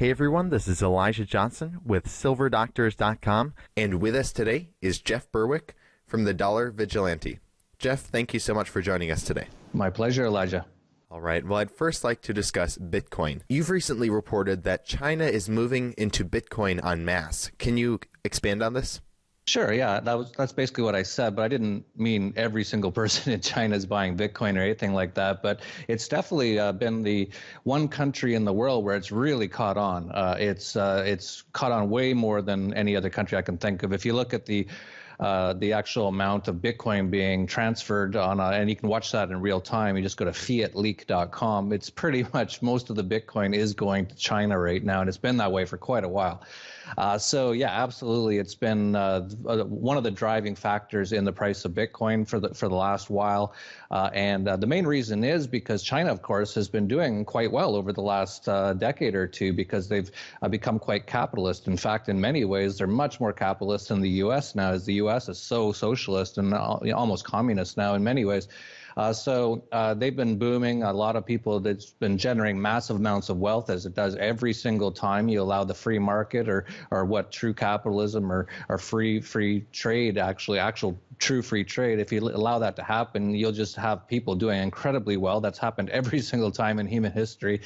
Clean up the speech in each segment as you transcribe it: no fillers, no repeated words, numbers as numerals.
Hey everyone, this is Elijah Johnson with SilverDoctors.com, and with us today is Jeff Berwick from the Dollar Vigilante. Jeff, thank you so much for joining us today. My pleasure, Elijah. All right, well, I'd first like to discuss Bitcoin. You've recently reported that China is moving into Bitcoin en masse. Can you expand on this? Sure, yeah, that's basically what I said, but I didn't mean every single person in China is buying Bitcoin or anything like that. But it's definitely been the one country in the world where it's really caught on. It's caught on way more than any other country I can think of. If you look at the actual amount of Bitcoin being transferred and you can watch that in real time. You just go to fiatleak.com. It's pretty much most of the Bitcoin is going to China right now, and it's been that way for quite a while. So yeah, absolutely, it's been one of the driving factors in the price of Bitcoin for the last while, and the main reason is because China, of course, has been doing quite well over the last decade or two because they've become quite capitalist. In fact, in many ways, they're much more capitalist than the U.S. now, as the U.S. is so socialist and almost communist now in many ways. So they've been booming. A lot of people that's been generating massive amounts of wealth, as it does every single time you allow the free market or what true capitalism or free trade, actual true free trade. If you allow that to happen, you'll just have people doing incredibly well. That's happened every single time in human history.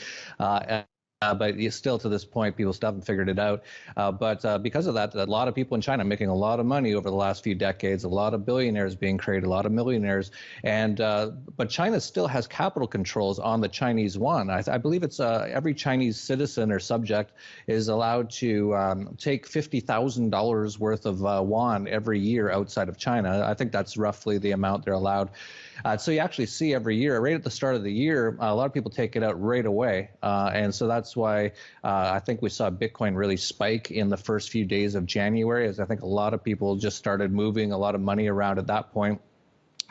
But still, to this point, people still haven't figured it out. But because of that, a lot of people in China are making a lot of money over the last few decades, a lot of billionaires being created, a lot of millionaires. But China still has capital controls on the Chinese yuan. I believe it's every Chinese citizen or subject is allowed to take $50,000 worth of yuan every year outside of China. I think that's roughly the amount they're allowed. So you actually see every year, right at the start of the year, a lot of people take it out right away. And so that's why I think we saw Bitcoin really spike in the first few days of January, as I think a lot of people just started moving a lot of money around at that point.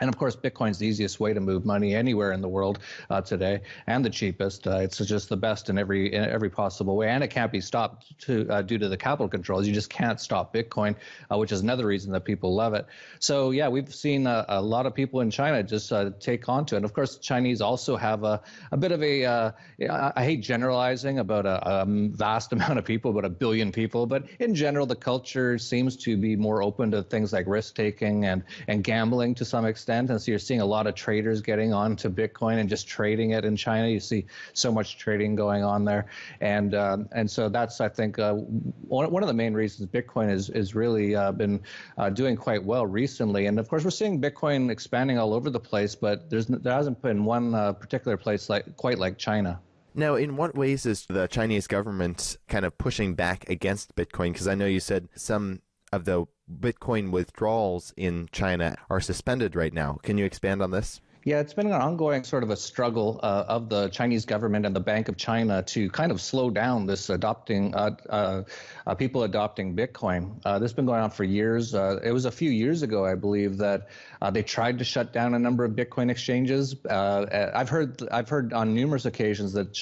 And of course, Bitcoin's the easiest way to move money anywhere in the world today, and the cheapest. It's just the best in every possible way, and it can't be stopped due to the capital controls. You just can't stop Bitcoin, which is another reason that people love it. So yeah, we've seen a lot of people in China just take on to it. And of course, Chinese also have a bit of I hate generalizing about a vast amount of people, about 1 billion people, but in general, the culture seems to be more open to things like risk taking and gambling to some extent. And so you're seeing a lot of traders getting onto Bitcoin and just trading it in China. You see so much trading going on there. And so that's, I think, one of the main reasons Bitcoin is really been doing quite well recently. And of course, we're seeing Bitcoin expanding all over the place, but there hasn't been one particular place quite like China. Now, in what ways is the Chinese government kind of pushing back against Bitcoin? Because I know you said some of the Bitcoin withdrawals in China are suspended right now. Can you expand on this? Yeah, it's been an ongoing sort of a struggle of the Chinese government and the Bank of China to kind of slow down this people adopting Bitcoin. This has been going on for years. It was a few years ago, I believe, that they tried to shut down a number of Bitcoin exchanges. I've heard on numerous occasions that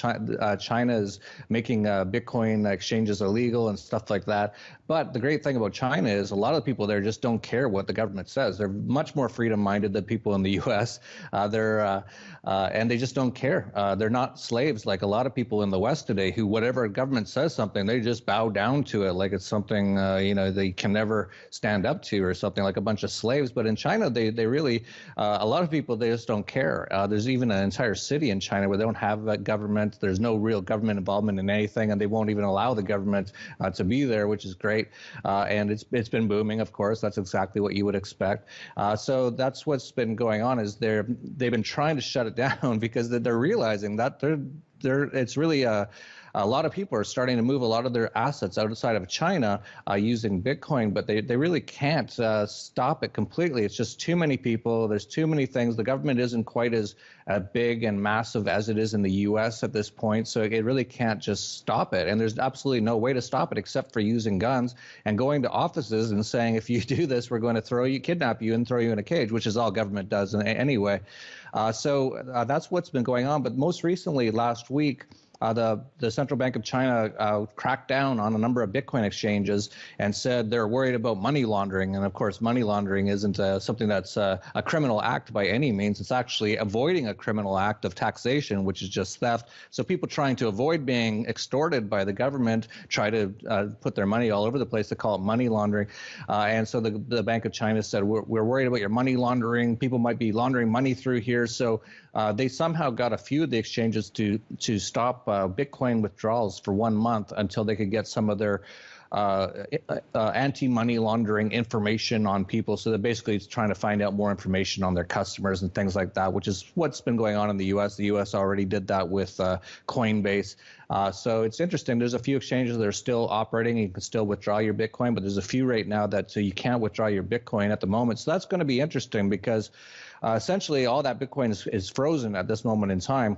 China is making Bitcoin exchanges illegal and stuff like that. But the great thing about China is a lot of the people there just don't care what the government says. They're much more freedom-minded than people in the U.S. And they just don't care. They're not slaves like a lot of people in the West today who, whatever government says something, they just bow down to it like it's something they can never stand up to, or something like a bunch of slaves. But in China, they really, a lot of people, they just don't care. There's even an entire city in China where they don't have a government. There's no real government involvement in anything, and they won't even allow the government to be there, which is great. And it's been booming, of course. That's exactly what you would expect. So that's what's been going on, is they've been trying to shut it down because they're realizing that it's really a lot of people are starting to move a lot of their assets outside of China using Bitcoin, but they really can't stop it completely. It's just too many people. There's too many things. The government isn't quite as big and massive as it is in the U.S. at this point, so it really can't just stop it. And there's absolutely no way to stop it except for using guns and going to offices and saying, if you do this, we're going to kidnap you and throw you in a cage, which is all government does anyway. So that's what's been going on. But most recently, last week, the Central Bank of China cracked down on a number of Bitcoin exchanges and said they're worried about money laundering. And of course, money laundering isn't something that's a criminal act by any means. It's actually avoiding a criminal act of taxation, which is just theft. So people trying to avoid being extorted by the government try to put their money all over the place. They call it money laundering. And so the Bank of China said, we're worried about your money laundering. People might be laundering money through here. So they somehow got a few of the exchanges to stop Bitcoin withdrawals for 1 month until they could get some of their anti-money laundering information on people. So they're basically trying to find out more information on their customers and things like that, which is what's been going on in the U.S. The U.S. already did that with Coinbase. So it's interesting. There's a few exchanges that are still operating. You can still withdraw your Bitcoin, but there's a few right now that you can't withdraw your Bitcoin at the moment. So that's going to be interesting because essentially all that Bitcoin is frozen at this moment in time.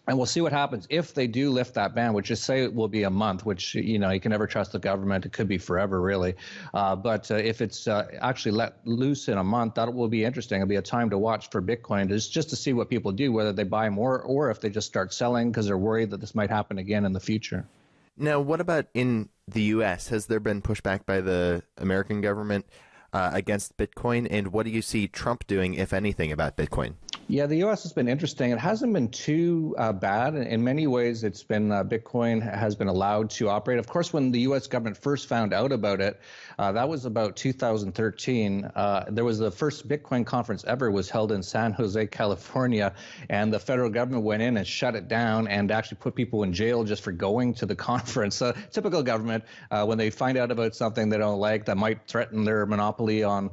And we'll see what happens if they do lift that ban, which is say it will be a month, which, you can never trust the government. It could be forever, really. But if it's actually let loose in a month, that will be interesting. It'll be a time to watch for Bitcoin just to see what people do, whether they buy more or if they just start selling because they're worried that this might happen again in the future. Now, what about in the U.S.? Has there been pushback by the American government against Bitcoin? And what do you see Trump doing, if anything, about Bitcoin? Yeah, the U.S. has been interesting. It hasn't been too bad. In many ways, it's been Bitcoin has been allowed to operate. Of course, when the U.S. government first found out about it, that was about 2013. There was the first Bitcoin conference ever was held in San Jose, California, and the federal government went in and shut it down and actually put people in jail just for going to the conference. So typical government, when they find out about something they don't like that might threaten their monopoly on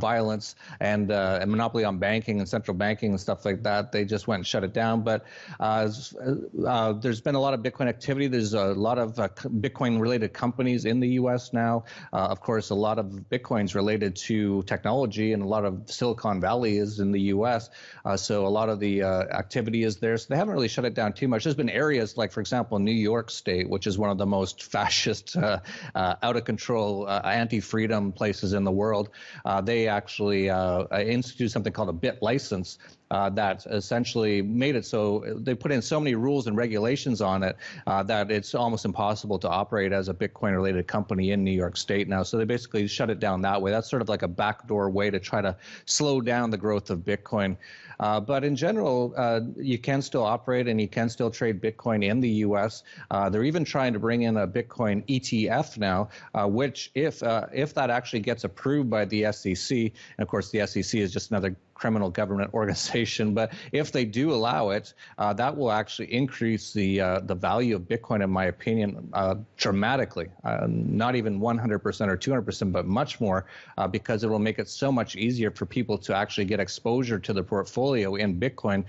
violence and a monopoly on banking and central banking and stuff like that, they just went and shut it down. But there's been a lot of Bitcoin activity. There's a lot of Bitcoin-related companies in the U.S. now. Of course, a lot of Bitcoin's related to technology, and a lot of Silicon Valley is in the U.S. So a lot of the activity is there. So they haven't really shut it down too much. There's been areas like, for example, New York State, which is one of the most fascist, out-of-control, anti-freedom places in the world. They actually instituted something called a bit license. That essentially made it so they put in so many rules and regulations on it that it's almost impossible to operate as a Bitcoin-related company in New York State now. So they basically shut it down that way. That's sort of like a backdoor way to try to slow down the growth of Bitcoin. But in general, you can still operate and you can still trade Bitcoin in the U.S. They're even trying to bring in a Bitcoin ETF now, which if that actually gets approved by the SEC, and of course the SEC is just another criminal government organization, but if they do allow it, that will actually increase the value of Bitcoin, in my opinion, dramatically. Not even 100% or 200%, but much more, because it will make it so much easier for people to actually get exposure to the portfolio in Bitcoin.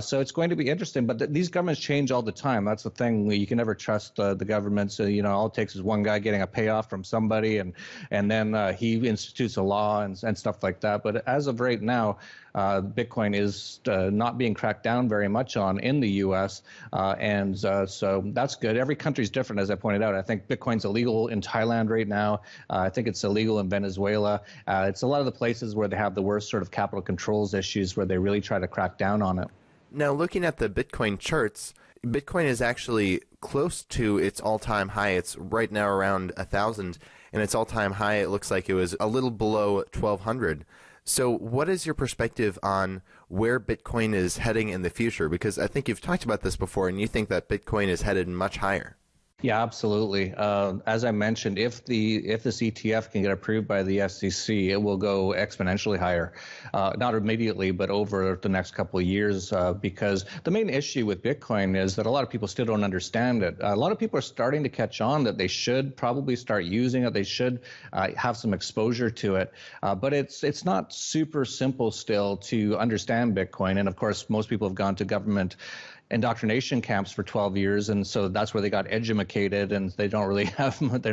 So it's going to be interesting. But these governments change all the time. That's the thing. You can never trust the government. So, all it takes is one guy getting a payoff from somebody, and then he institutes a law and stuff like that. But as of right now, Bitcoin is not being cracked down very much on in the U.S., and so that's good. Every country is different, as I pointed out. I think Bitcoin's illegal in Thailand right now. I think it's illegal in Venezuela. It's a lot of the places where they have the worst sort of capital controls issues where they really try to crack down on it. Now, looking at the Bitcoin charts, Bitcoin is actually close to its all-time high. It's right now around 1,000, and its all-time high, it looks like it was a little below 1,200. So what is your perspective on where Bitcoin is heading in the future? Because I think you've talked about this before, and you think that Bitcoin is headed much higher. Yeah, absolutely. As I mentioned, if this ETF can get approved by the SEC, it will go exponentially higher. Not immediately, but over the next couple of years, because the main issue with Bitcoin is that a lot of people still don't understand it. A lot of people are starting to catch on that they should probably start using it. They should have some exposure to it. But it's not super simple still to understand Bitcoin. And of course, most people have gone to government indoctrination camps for 12 years, and so that's where they got educated, and they're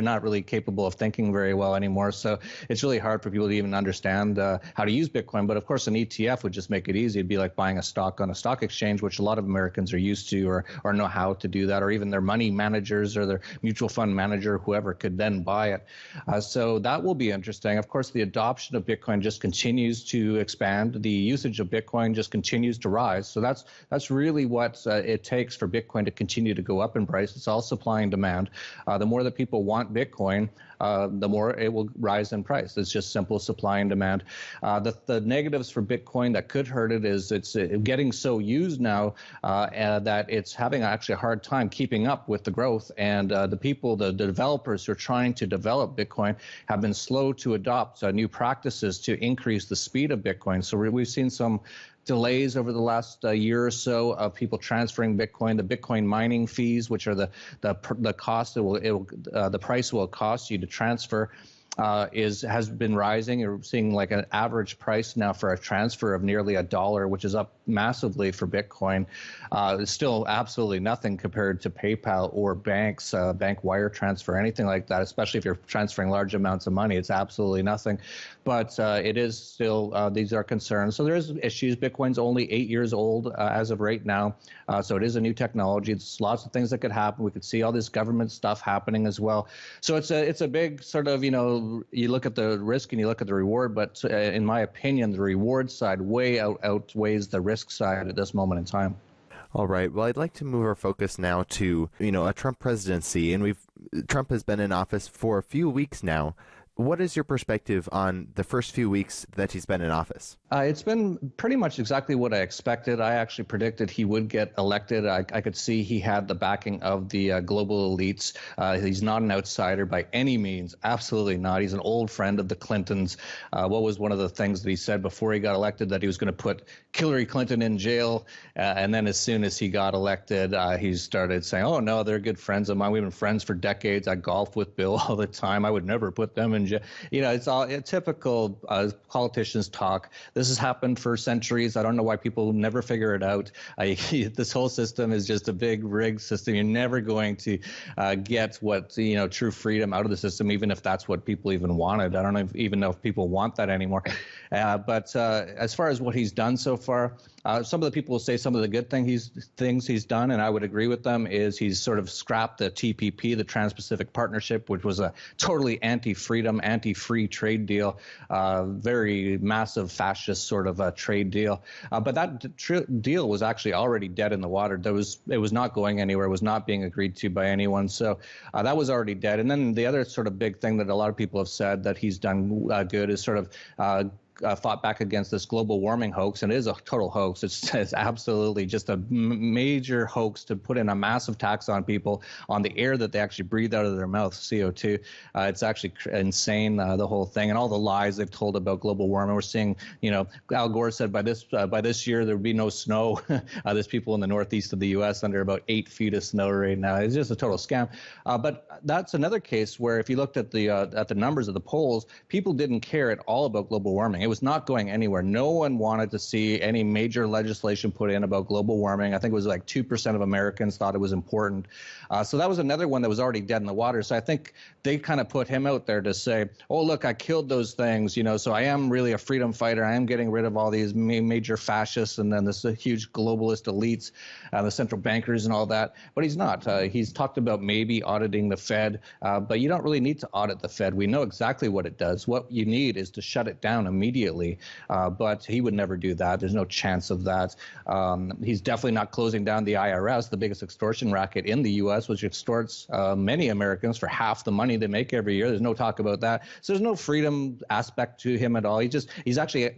not really capable of thinking very well anymore. So it's really hard for people to even understand how to use Bitcoin. But of course, an ETF would just make it easy. It'd be like buying a stock on a stock exchange, which a lot of Americans are used to or know how to do that, or even their money managers or their mutual fund manager, whoever could then buy it. So that will be interesting. Of course, the adoption of Bitcoin just continues to expand. The usage of Bitcoin just continues to rise. So that's really what it takes for Bitcoin to continue to go up in price. It's all supply and demand. The more that people want Bitcoin, the more it will rise in price. It's just simple supply and demand. The negatives for Bitcoin that could hurt it is it's getting so used now that it's having actually a hard time keeping up with the growth. And the developers who are trying to develop Bitcoin have been slow to adopt new practices to increase the speed of Bitcoin. So we've seen some delays over the last year or so of people transferring Bitcoin. The Bitcoin mining fees, which are the cost the price will cost you to transfer, has been rising. You're seeing like an average price now for a transfer of nearly $1, which is up massively for Bitcoin. It's still absolutely nothing compared to PayPal or banks, bank wire transfer, anything like that, especially if you're transferring large amounts of money. It's absolutely nothing. But it is still, these are concerns. So there's issues. Bitcoin's only 8 years old as of right now. So it is a new technology. There's lots of things that could happen. We could see all this government stuff happening as well. So it's a big sort of, you look at the risk and you look at the reward, but in my opinion, the reward side way outweighs the risk side at this moment in time. All right. Well, I'd like to move our focus now to, a Trump presidency, and Trump has been in office for a few weeks now. What is your perspective on the first few weeks that he's been in office? It's been pretty much exactly what I expected. I actually predicted he would get elected. I could see he had the backing of the global elites. He's not an outsider by any means. Absolutely not. He's an old friend of the Clintons. What was one of the things that he said before he got elected? That he was going to put Hillary Clinton in jail. And then as soon as he got elected, he started saying, oh, no, they're good friends of mine. We've been friends for decades. I golfed with Bill all the time. I would never put them in jail. It's all typical politicians talk. This has happened for centuries. I don't know why people never figure it out. This whole system is just a big rigged system. You're never going to get what, true freedom out of the system, even if that's what people even wanted. I don't even know if people want that anymore. But as far as what he's done so far, some of the people will say some of the good things he's done, and I would agree with them, is he's sort of scrapped the TPP, the Trans-Pacific Partnership, which was a totally anti-freedom, anti-free trade deal, very massive fascist sort of a trade deal. But that deal was actually already dead in the water. It was not going anywhere. It was not being agreed to by anyone. So that was already dead. And then the other sort of big thing that a lot of people have said that he's done good is sort of fought back against this global warming hoax, and it is a total hoax. It's absolutely just a major hoax to put in a massive tax on people on the air that they actually breathe out of their mouth, CO2. It's actually insane, the whole thing, and all the lies they've told about global warming. We're seeing, Al Gore said by this year there would be no snow. There's people in the northeast of the U.S. under about 8 feet of snow right now. It's just a total scam. But that's another case where if you looked at the numbers of the polls, people didn't care at all about global warming. It was not going anywhere. No one wanted to see any major legislation put in about global warming. I think it was like 2% of Americans thought it was important. So that was another one that was already dead in the water. So I think they kind of put him out there to say, oh, look, I killed those things, so I am really a freedom fighter. I am getting rid of all these major fascists and then this huge globalist elites, the central bankers and all that. But he's not. He's talked about maybe auditing the Fed, but you don't really need to audit the Fed. We know exactly what it does. What you need is to shut it down immediately. But he would never do that. There's no chance of that. He's definitely not closing down the IRS, the biggest extortion racket in the U.S., which extorts many Americans for half the money they make every year. There's no talk about that. So there's no freedom aspect to him at all. He's actually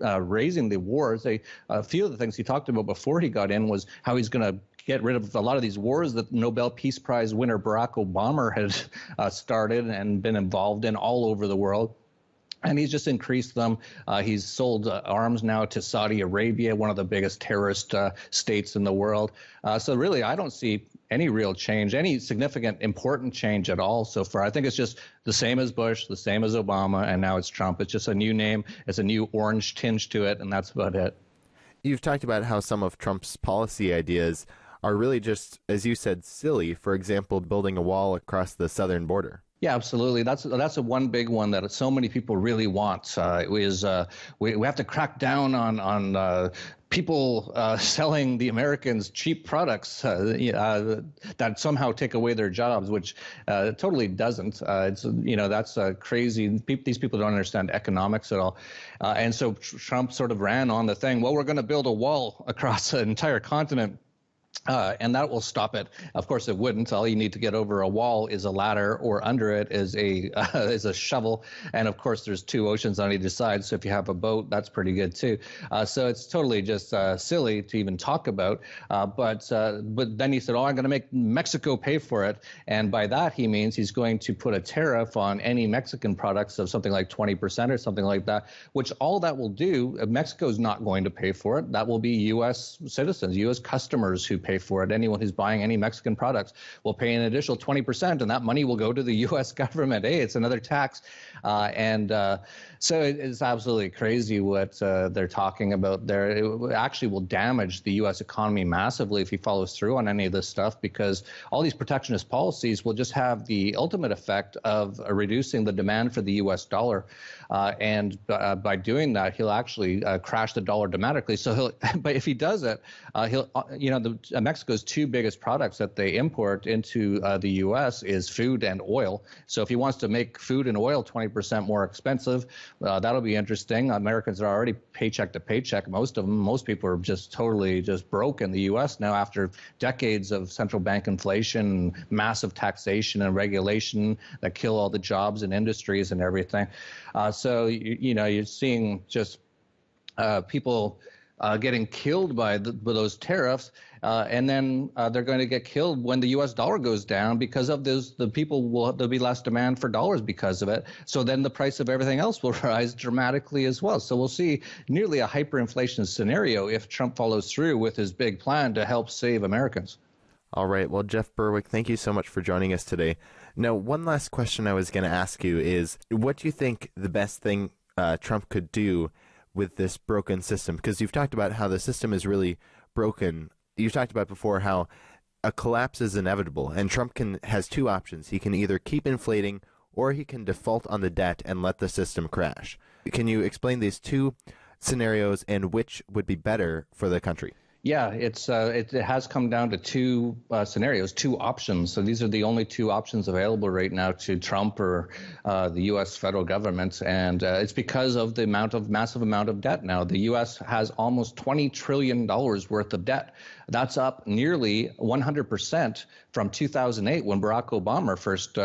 raising the wars. A few of the things he talked about before he got in was how he's going to get rid of a lot of these wars that Nobel Peace Prize winner Barack Obama had started and been involved in all over the world. And he's just increased them. He's sold arms now to Saudi Arabia, one of the biggest terrorist states in the world. So really, I don't see any real change, any significant, important change at all so far. I think it's just the same as Bush, the same as Obama, and now it's Trump. It's just a new name. It's a new orange tinge to it, and that's about it. You've talked about how some of Trump's policy ideas are really just, as you said, silly. For example, building a wall across the southern border. Yeah, absolutely. That's a one big one that so many people really want. We have to crack down on people selling the Americans cheap products that somehow take away their jobs, which totally doesn't. That's crazy. These people don't understand economics at all. And so Trump sort of ran on the thing, well, we're going to build a wall across an entire continent And that will stop it. Of course, it wouldn't. All you need to get over a wall is a ladder, or under it is a shovel. And of course, there's two oceans on either side. So if you have a boat, that's pretty good too. So it's totally just silly to even talk about. But then he said, "Oh, I'm going to make Mexico pay for it." And by that, he means he's going to put a tariff on any Mexican products of something like 20% or something like that. Which all that will do, Mexico's not going to pay for it. That will be U.S. citizens, U.S. customers who pay for it. Anyone who's buying any Mexican products will pay an additional 20%, and that money will go to the U.S. government. Hey, it's another tax. So it's absolutely crazy what they're talking about there. It actually will damage the U.S. economy massively if he follows through on any of this stuff, because all these protectionist policies will just have the ultimate effect of reducing the demand for the U.S. dollar. And by doing that, he'll actually crash the dollar dramatically. But if he does it, Mexico's two biggest products that they import into the U.S. is food and oil. So if he wants to make food and oil 20% more expensive, that'll be interesting. Americans are already paycheck to paycheck. Most of them, most people are just totally just broke in the U.S. now after decades of central bank inflation, massive taxation and regulation that kill all the jobs and industries and everything. So you're seeing just people getting killed by those tariffs, and then they're going to get killed when the U.S. dollar goes down because of this. There'll be less demand for dollars because of it. So then the price of everything else will rise dramatically as well. So we'll see nearly a hyperinflation scenario if Trump follows through with his big plan to help save Americans. All right. Well, Jeff Berwick, thank you so much for joining us today. Now, one last question I was going to ask you is, what do you think the best thing Trump could do with this broken system? Because you've talked about how the system is really broken. You've talked about before how a collapse is inevitable, and Trump has two options. He can either keep inflating, or he can default on the debt and let the system crash. Can you explain these two scenarios and which would be better for the country? Yeah, it has come down to two scenarios, two options. So these are the only two options available right now to Trump or the U.S. federal government, and it's because of the massive amount of debt now. The U.S. has almost $20 trillion worth of debt. That's up nearly 100% from 2008 when Barack Obama first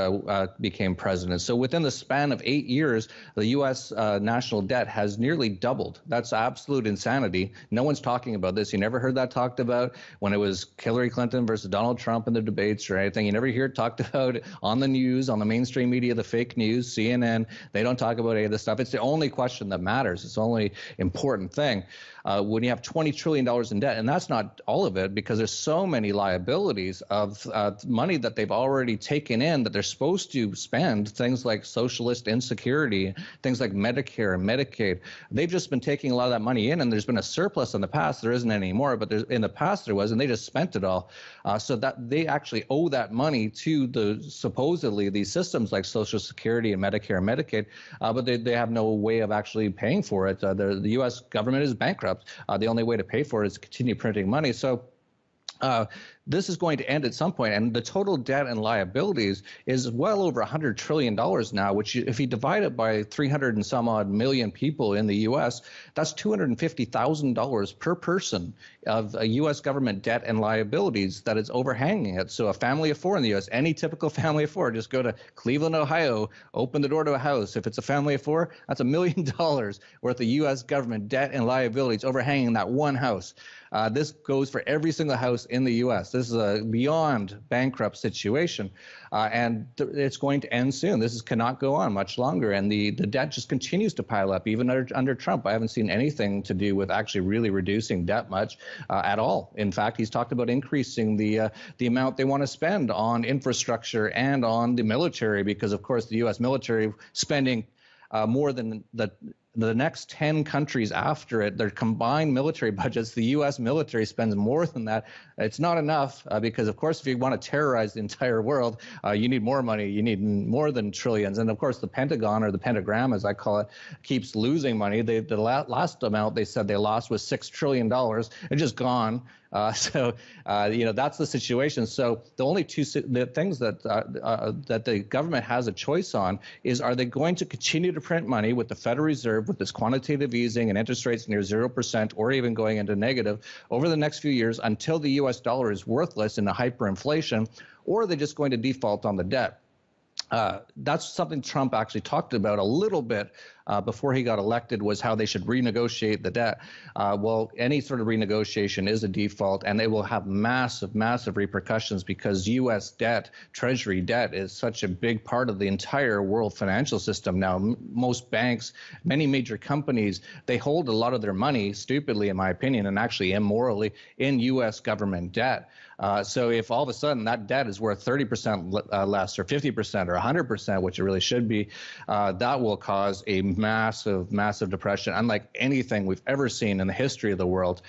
became president. So within the span of 8 years, the U.S. national debt has nearly doubled. That's absolute insanity. No one's talking about this. You never heard that talked about when it was Hillary Clinton versus Donald Trump in the debates or anything. You never hear it talked about on the news, on the mainstream media, the fake news, CNN. They don't talk about any of this stuff. It's the only question that matters. It's the only important thing. When you have $20 trillion in debt, and that's not all of it because there's so many liabilities of money that they've already taken in that they're supposed to spend, things like socialist insecurity, things like Medicare and Medicaid. They've just been taking a lot of that money in, and there's been a surplus in the past. There isn't anymore, but in the past there was, and they just spent it all. So that they actually owe that money to supposedly these systems like Social Security and Medicare and Medicaid, but they have no way of actually paying for it. The U.S. government is bankrupt. The only way to pay for it is to continue printing money. So this is going to end at some point, and the total debt and liabilities is well over $100 trillion now, which if you divide it by 300 and some odd million people in the U.S., that's $250,000 per person of U.S. government debt and liabilities that is overhanging it. So a family of four in the U.S., any typical family of four, just go to Cleveland, Ohio, open the door to a house. If it's a family of four, that's $1 million worth of U.S. government debt and liabilities overhanging that one house. This goes for every single house in the U.S. This is a beyond bankrupt situation, and it's going to end soon. This cannot go on much longer, and the debt just continues to pile up, even under Trump. I haven't seen anything to do with actually really reducing debt much at all. In fact, he's talked about increasing the amount they want to spend on infrastructure and on the military, because, of course, the U.S. military spending more than the next 10 countries after it, their combined military budgets, the U.S. military spends more than that. It's not enough because, of course, if you want to terrorize the entire world, you need more money. You need more than trillions. And, of course, the Pentagon, or the pentagram, as I call it, keeps losing money. The last amount they said they lost was $6 trillion. It's just gone. That's the situation. So the only the things that the government has a choice on is, are they going to continue to print money with the Federal Reserve with this quantitative easing and interest rates near 0% or even going into negative over the next few years until the U.S. dollar is worthless in the hyperinflation, or are they just going to default on the debt? That's something Trump actually talked about a little bit before he got elected, was how they should renegotiate the debt. Well, any sort of renegotiation is a default, and they will have massive, massive repercussions because U.S. debt, Treasury debt, is such a big part of the entire world financial system now. Most banks, many major companies, they hold a lot of their money, stupidly in my opinion, and actually immorally, in U.S. government debt. So if all of a sudden that debt is worth 30% less or 50% or 100%, which it really should be, that will cause a massive, massive depression, unlike anything we've ever seen in the history of the world.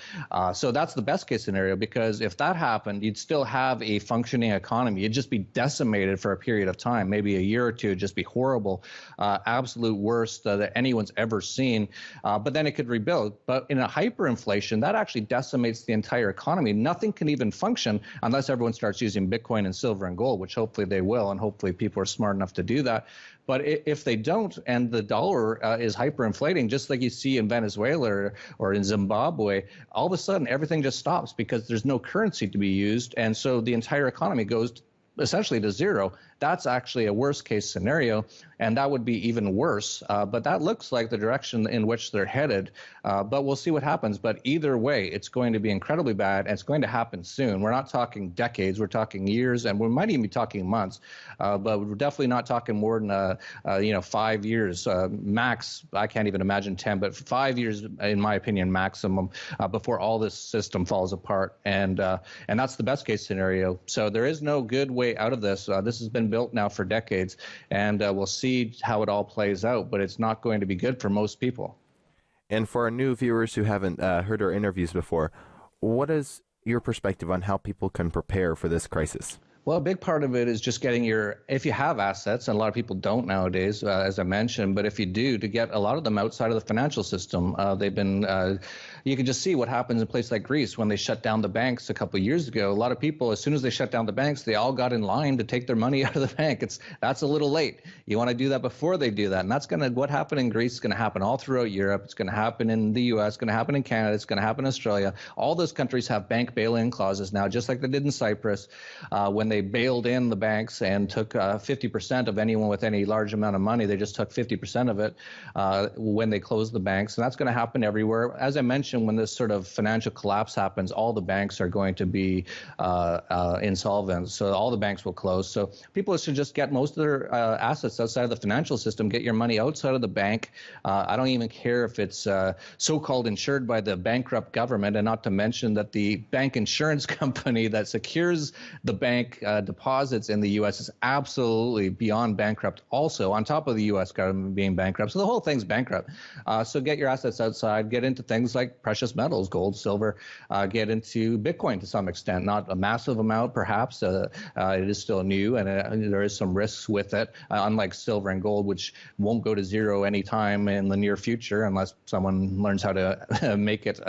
So that's the best case scenario, because if that happened, you'd still have a functioning economy. You'd just be decimated for a period of time, maybe a year or two. It'd just be horrible, absolute worst that anyone's ever seen. But then it could rebuild. But in a hyperinflation, that actually decimates the entire economy. Nothing can even function unless everyone starts using Bitcoin and silver and gold, which hopefully they will, and hopefully people are smart enough to do that. But if they don't, and the dollar is hyperinflating, just like you see in Venezuela or in Zimbabwe, all of a sudden everything just stops because there's no currency to be used. And so the entire economy goes essentially to zero. That's actually a worst case scenario, and that would be even worse. But that looks like the direction in which they're headed. But we'll see what happens. But either way, it's going to be incredibly bad, and it's going to happen soon. We're not talking decades. We're talking years, and we might even be talking months. But we're definitely not talking more than 5 years max. I can't even imagine 10, but 5 years, in my opinion, maximum, before all this system falls apart. And that's the best case scenario. So there is no good way out of this. This has been built now for decades, and we'll see how it all plays out, but it's not going to be good for most people. And for our new viewers who haven't heard our interviews before, what is your perspective on how people can prepare for this crisis? Well, a big part of it is just getting if you have assets, and a lot of people don't nowadays, as I mentioned, but if you do, to get a lot of them outside of the financial system. You can just see what happens in places like Greece when they shut down the banks a couple of years ago. A lot of people, as soon as they shut down the banks, they all got in line to take their money out of the bank. That's a little late. You want to do that before they do that. And what happened in Greece is going to happen all throughout Europe. It's going to happen in the U.S., it's going to happen in Canada, it's going to happen in Australia. All those countries have bank bail-in clauses now, just like they did in Cyprus, when they bailed in the banks and took 50% of anyone with any large amount of money. They just took 50% of it when they closed the banks. And that's going to happen everywhere. As I mentioned, when this sort of financial collapse happens, all the banks are going to be insolvent. So all the banks will close. So people should just get most of their assets outside of the financial system, get your money outside of the bank. I don't even care if it's so-called insured by the bankrupt government, and not to mention that the bank insurance company that secures the bank deposits in the U.S. is absolutely beyond bankrupt also, on top of the U.S. government being bankrupt. So the whole thing's bankrupt. So get your assets outside, get into things like precious metals, gold, silver, get into Bitcoin to some extent, not a massive amount perhaps. It is still new, and there is some risks with it, unlike silver and gold, which won't go to zero anytime in the near future unless someone learns how to make it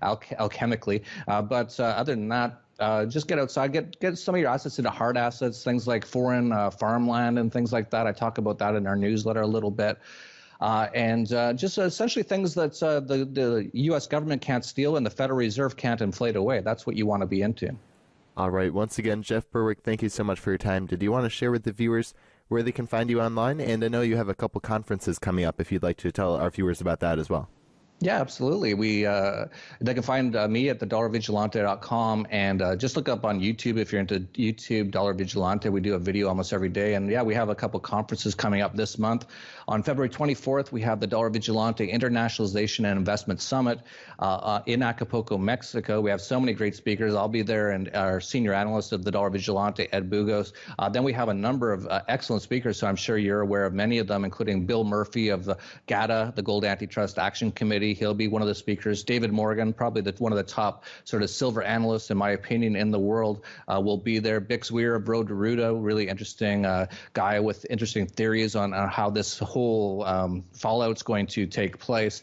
alchemically. But other than that, just get outside, get some of your assets into hard assets, things like foreign farmland and things like that. I talk about that in our newsletter a little bit. And just essentially things that the U.S. government can't steal and the Federal Reserve can't inflate away. That's what you want to be into. All right. Once again, Jeff Berwick, thank you so much for your time. Did you want to share with the viewers where they can find you online? And I know you have a couple conferences coming up, if you'd like to tell our viewers about that as well. Yeah, absolutely. They can find me at thedollarvigilante.com, and just look up on YouTube if you're into YouTube, Dollar Vigilante. We do a video almost every day. And yeah, we have a couple conferences coming up this month. On February 24th, we have the Dollar Vigilante Internationalization and Investment Summit in Acapulco, Mexico. We have so many great speakers. I'll be there, and our senior analyst of the Dollar Vigilante, Ed Bugos. Then we have a number of excellent speakers, so I'm sure you're aware of many of them, including Bill Murphy of the GATA, the Gold Antitrust Action Committee. He'll be one of the speakers. David Morgan, probably one of the top sort of silver analysts, in my opinion, in the world, will be there. Bix Weir of Road to Ruta, really interesting guy with interesting theories on how this whole fallout's going to take place.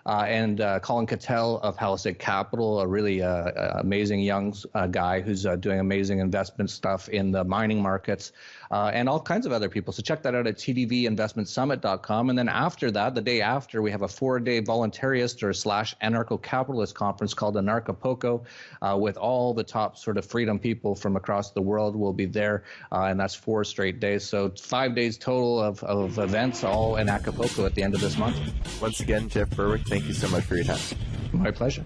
and Colin Cattell of Palisade Capital, a really amazing young guy who's doing amazing investment stuff in the mining markets, and all kinds of other people. So check that out at tdvinvestmentsummit.com. And then after that, the day after, we have a 4-day voluntarist or / anarcho-capitalist conference called Anarchapulco, with all the top sort of freedom people from across the world will be there, and that's 4 straight days. So 5 days total of events, all in Acapulco at the end of this month. Once again, Jeff Berwick, thank you so much for your time. My pleasure.